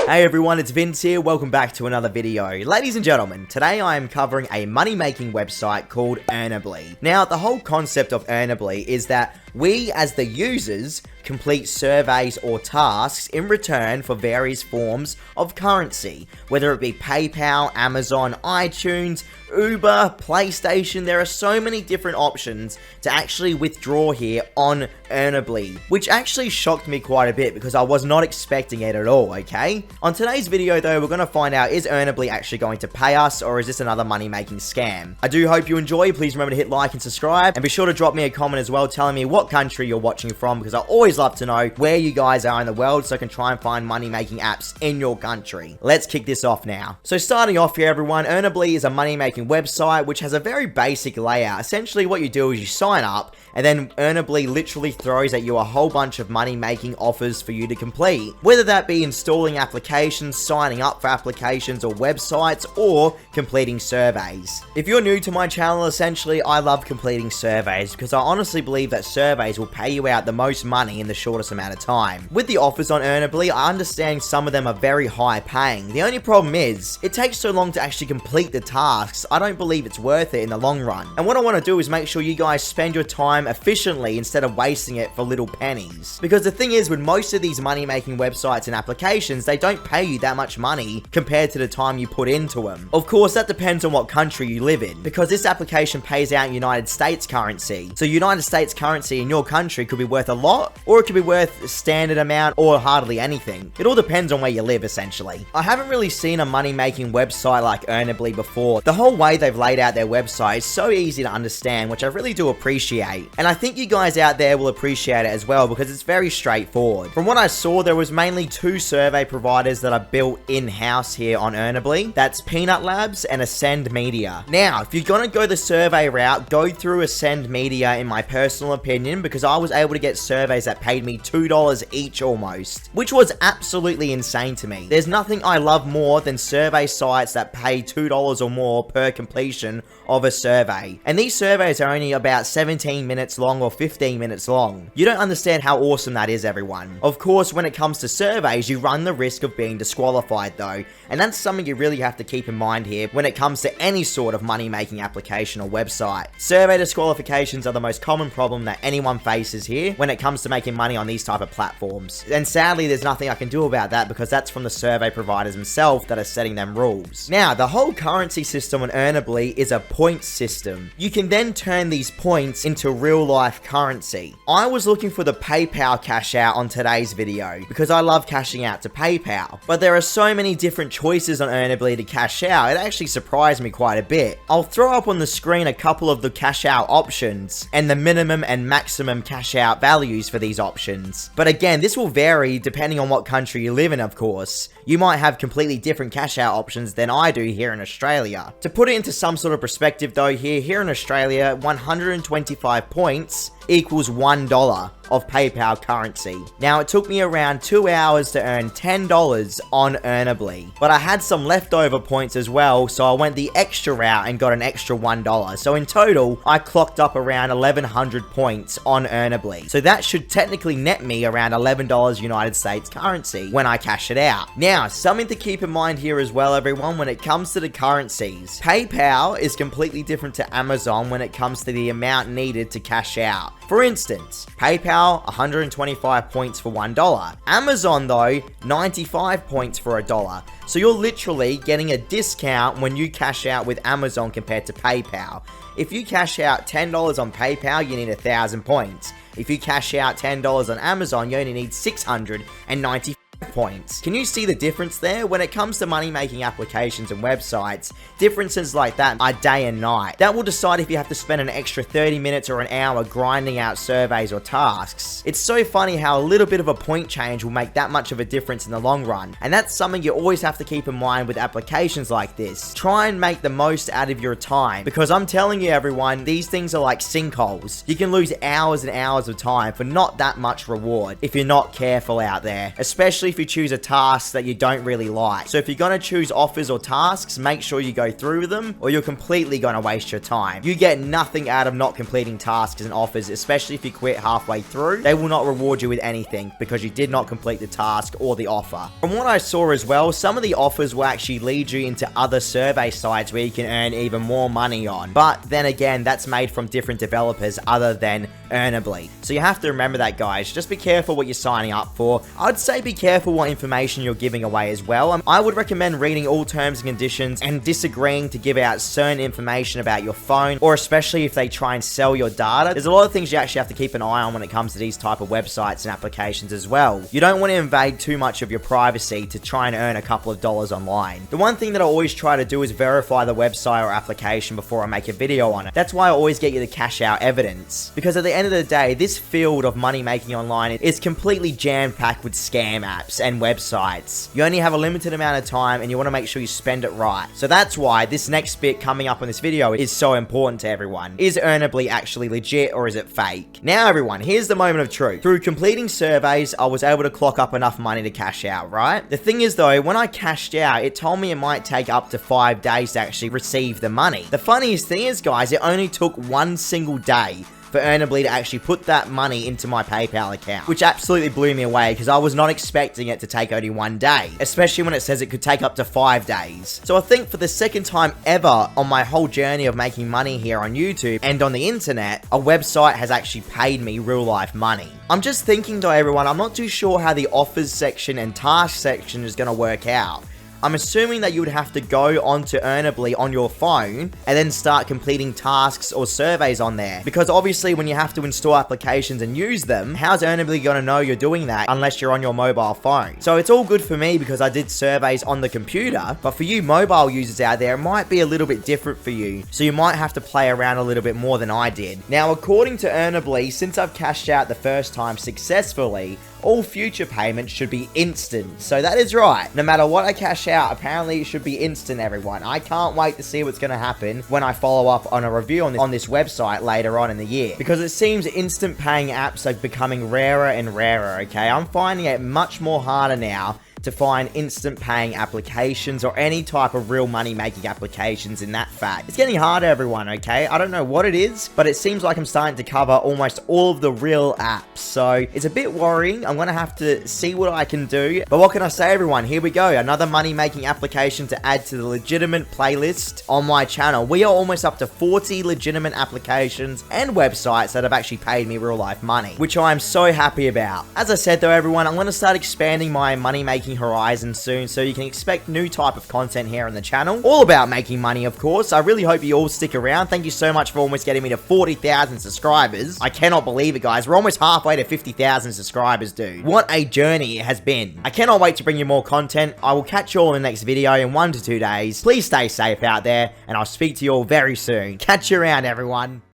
Hey everyone, it's Vince here. Welcome back to another video. Ladies and gentlemen, today I am covering a money-making website called Earnably. Now, the whole concept of Earnably is that we, as the users, complete surveys or tasks in return for various forms of currency, whether it be PayPal, Amazon, iTunes, Uber, PlayStation. There are so many different options to actually withdraw here on Earnably, which actually shocked me quite a bit because I was not expecting it at all, okay? On today's video though, we're going to find out, is Earnably actually going to pay us, or is this another money-making scam? I do hope you enjoy. Please remember to hit like and subscribe, and be sure to drop me a comment as well telling me what country you're watching from, because I always love to know where you guys are in the world so I can try and find money-making apps in your country. Let's kick this off now. So starting off here everyone, Earnably is a money-making website which has a very basic layout. Essentially what you do is you sign up, and then Earnably literally throws at you a whole bunch of money-making offers for you to complete. Whether that be installing applications, signing up for applications or websites, or completing surveys. If you're new to my channel, essentially I love completing surveys because I honestly believe that surveys will pay you out the most money in the shortest amount of time. With the offers on Earnably, I understand some of them are very high paying. The only problem is, it takes so long to actually complete the tasks, I don't believe it's worth it in the long run. And what I want to do is make sure you guys spend your time efficiently instead of wasting it for little pennies. Because the thing is, with most of these money-making websites and applications, they don't pay you that much money compared to the time you put into them. Of course, that depends on what country you live in, because this application pays out in United States currency. So United States currency in your country could be worth a lot, or it could be worth a standard amount, or hardly anything. It all depends on where you live, essentially. I haven't really seen a money-making website like Earnably before. The whole way they've laid out their website is so easy to understand, which I really do appreciate. And I think you guys out there will appreciate it as well, because it's very straightforward. From what I saw, there was mainly two survey providers that are built in-house here on Earnably. That's Peanut Labs and Ascend Media. Now, if you're gonna go the survey route, go through Ascend Media in my personal opinion, because I was able to get surveys that paid me $2 each almost, which was absolutely insane to me. There's nothing I love more than survey sites that pay $2 or more per completion of a survey. And these surveys are only about 17 minutes long or 15 minutes long. You don't understand how awesome that is, everyone. Of course, when it comes to surveys, you run the risk of being disqualified though, and that's something you really have to keep in mind here when it comes to any sort of money-making application or website. Survey disqualifications are the most common problem that anyone faces here when it comes to making money on these type of platforms. And sadly, there's nothing I can do about that, because that's from the survey providers themselves that are setting them rules. Now, the whole currency system on Earnably is a point system. You can then turn these points into real-life currency. I was looking for the PayPal cash out on today's video because I love cashing out to PayPal, but there are so many different choices on Earnably to cash out, it actually surprised me quite a bit. I'll throw up on the screen a couple of the cash out options and the minimum and maximum cash out values for these options. But again, this will vary depending on what country you live in, of course. You might have completely different cash out options than I do here in Australia. To put it into some sort of perspective though, here in Australia, 125 points equals $1 of PayPal currency. Now, it took me around 2 hours to earn $10 on Earnably, but I had some leftover points as well, so I went the extra route and got an extra $1. So in total, I clocked up around 1,100 points on Earnably. So that should technically net me around $11 United States currency when I cash it out. Now, something to keep in mind here as well, everyone, when it comes to the currencies. PayPal is completely different to Amazon when it comes to the amount needed to cash out. For instance, PayPal, 125 points for $1. Amazon though, 95 points for $1. So you're literally getting a discount when you cash out with Amazon compared to PayPal. If you cash out $10 on PayPal, you need 1,000 points. If you cash out $10 on Amazon, you only need 690 points. Can you see the difference there? When it comes to money-making applications and websites, differences like that are day and night. That will decide if you have to spend an extra 30 minutes or an hour grinding out surveys or tasks. It's so funny how a little bit of a point change will make that much of a difference in the long run, and that's something you always have to keep in mind with applications like this. Try and make the most out of your time, because I'm telling you everyone, these things are like sinkholes. You can lose hours and hours of time for not that much reward if you're not careful out there, especially if you choose a task that you don't really like. So if you're gonna choose offers or tasks, make sure you go through with them, or you're completely gonna waste your time. You get nothing out of not completing tasks and offers, especially if you quit halfway through. They will not reward you with anything because you did not complete the task or the offer. From what I saw as well, some of the offers will actually lead you into other survey sites where you can earn even more money on. But then again, that's made from different developers other than Earnably. So you have to remember that, guys. Just be careful what you're signing up for. I'd say be careful what information you're giving away as well. I would recommend reading all terms and conditions and disagreeing to give out certain information about your phone, or especially if they try and sell your data. There's a lot of things you actually have to keep an eye on when it comes to these type of websites and applications as well. You don't want to invade too much of your privacy to try and earn a couple of dollars online. The one thing that I always try to do is verify the website or application before I make a video on it. That's why I always get you the cash out evidence, because at the end of the day, this field of money making online is completely jam-packed with scam apps and websites. You only have a limited amount of time and you want to make sure you spend it right. So that's why this next bit coming up on this video is so important to everyone. Is Earnably actually legit or is it fake? Now everyone, here's the moment of truth. Through completing surveys, I was able to clock up enough money to cash out, right? The thing is though, when I cashed out, it told me it might take up to 5 days to actually receive the money. The funniest thing is, guys, it only took one single day for Earnably to actually put that money into my PayPal account, which absolutely blew me away because I was not expecting it to take only 1 day, especially when it says it could take up to 5 days. So I think for the second time ever on my whole journey of making money here on YouTube and on the internet, a website has actually paid me real life money. I'm just thinking though, everyone, I'm not too sure how the offers section and task section is going to work out. I'm assuming that you would have to go onto Earnably on your phone and then start completing tasks or surveys on there. Because obviously when you have to install applications and use them, how's Earnably going to know you're doing that unless you're on your mobile phone? So it's all good for me because I did surveys on the computer, but for you mobile users out there, it might be a little bit different for you. So you might have to play around a little bit more than I did. Now, according to Earnably, since I've cashed out the first time successfully, all future payments should be instant. So that is right. No matter what I cash out, apparently it should be instant, everyone. I can't wait to see what's going to happen when I follow up on a review on this website later on in the year. Because it seems instant paying apps are becoming rarer and rarer, okay? I'm finding it much more harder now to find instant paying applications or any type of real money making applications in that fact. It's getting harder, everyone, okay? I don't know what it is, but it seems like I'm starting to cover almost all of the real apps. So it's a bit worrying. I'm gonna have to see what I can do. But what can I say, everyone? Here we go. Another money making application to add to the legitimate playlist on my channel. We are almost up to 40 legitimate applications and websites that have actually paid me real life money, which I am so happy about. As I said though, everyone, I'm gonna start expanding my money making horizon soon, so you can expect new type of content here on the channel, all about making money, of course. I really hope you all stick around. Thank you so much for almost getting me to 40,000 subscribers. I cannot believe it, guys. We're almost halfway to 50,000 subscribers, dude. What a journey it has been. I cannot wait to bring you more content. I will catch you all in the next video in 1 to 2 days. Please stay safe out there, and I'll speak to you all very soon. Catch you around, everyone.